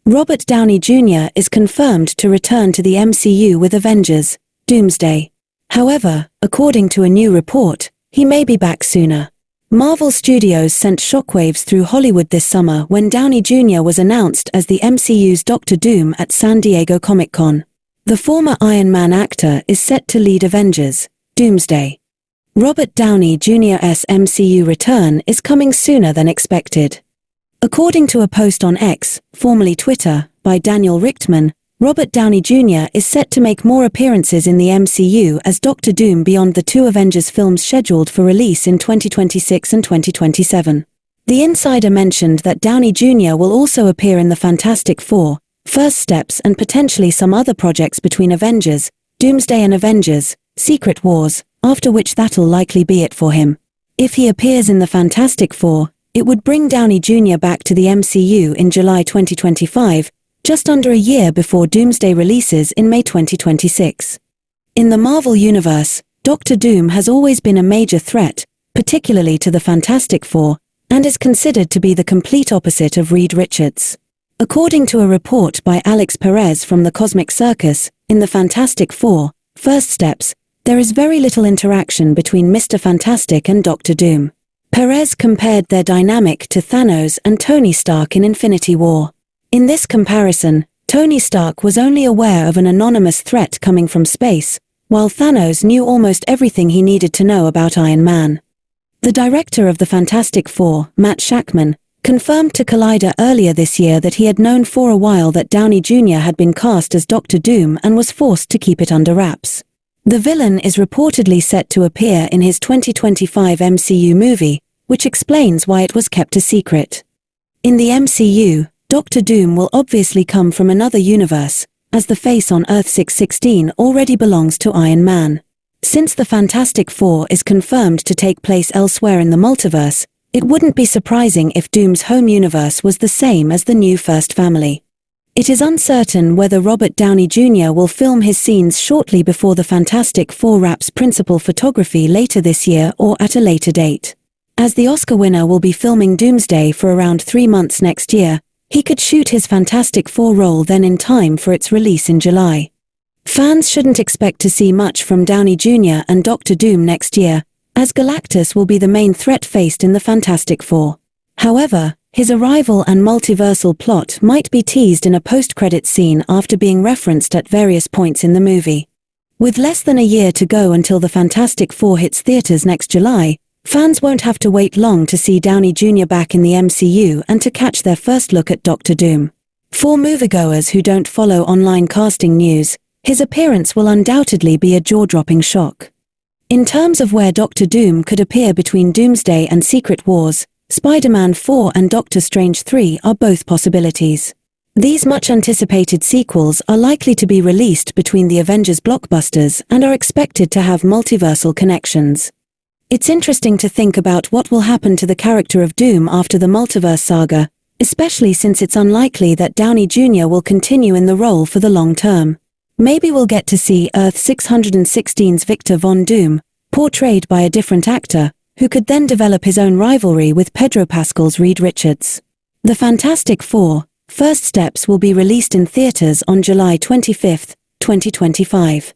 Robert Downey Jr. is confirmed to return to the MCU with Avengers, Doomsday. However, according to a new report, he may be back sooner. Marvel Studios sent shockwaves through Hollywood this summer when Downey Jr. was announced as the MCU's Doctor Doom at San Diego Comic-Con. The former Iron Man actor is set to lead Avengers, Doomsday. Robert Downey Jr.'s MCU return is coming sooner than expected. According to a post on X, formerly Twitter, by Daniel Richtman, Robert Downey Jr. is set to make more appearances in the MCU as Doctor Doom beyond the two Avengers films scheduled for release in 2026 and 2027. The insider mentioned that Downey Jr. will also appear in the Fantastic Four, First Steps and potentially some other projects between Avengers, Doomsday and Avengers, Secret Wars, after which that'll likely be it for him. If he appears in the Fantastic Four, it would bring Downey Jr. back to the MCU in July 2025, just under a year before Doomsday releases in May 2026. In the Marvel Universe, Doctor Doom has always been a major threat, particularly to the Fantastic Four, and is considered to be the complete opposite of Reed Richards. According to a report by Alex Perez from the Cosmic Circus, in the Fantastic Four, First Steps, there is very little interaction between Mr. Fantastic and Doctor Doom. Perez compared their dynamic to Thanos and Tony Stark in Infinity War. In this comparison, Tony Stark was only aware of an anonymous threat coming from space, while Thanos knew almost everything he needed to know about Iron Man. The director of the Fantastic Four, Matt Shakman, confirmed to Collider earlier this year that he had known for a while that Downey Jr. had been cast as Doctor Doom and was forced to keep it under wraps. The villain is reportedly set to appear in his 2025 MCU movie, which explains why it was kept a secret. In the MCU, Doctor Doom will obviously come from another universe, as the face on Earth 616 already belongs to Iron Man. Since the Fantastic Four is confirmed to take place elsewhere in the multiverse, it wouldn't be surprising if Doom's home universe was the same as the new First Family. It is uncertain whether Robert Downey Jr. will film his scenes shortly before the Fantastic Four wraps principal photography later this year or at a later date. As the Oscar winner will be filming Doomsday for around 3 months next year, he could shoot his Fantastic Four role then in time for its release in July. Fans shouldn't expect to see much from Downey Jr. and Doctor Doom next year, as Galactus will be the main threat faced in the Fantastic Four. However, his arrival and multiversal plot might be teased in a post-credits scene after being referenced at various points in the movie. With less than a year to go until the Fantastic Four hits theaters next July, fans won't have to wait long to see Downey Jr. back in the MCU and to catch their first look at Doctor Doom. For moviegoers who don't follow online casting news, his appearance will undoubtedly be a jaw-dropping shock. In terms of where Doctor Doom could appear between Doomsday and Secret Wars, Spider-Man 4 and Doctor Strange 3 are both possibilities. These much-anticipated sequels are likely to be released between the Avengers blockbusters and are expected to have multiversal connections. It's interesting to think about what will happen to the character of Doom after the multiverse saga, especially since it's unlikely that Downey Jr. will continue in the role for the long term. Maybe we'll get to see Earth 616's Victor Von Doom, portrayed by a different actor, who could then develop his own rivalry with Pedro Pascal's Reed Richards. The Fantastic Four, First Steps will be released in theaters on July 25, 2025.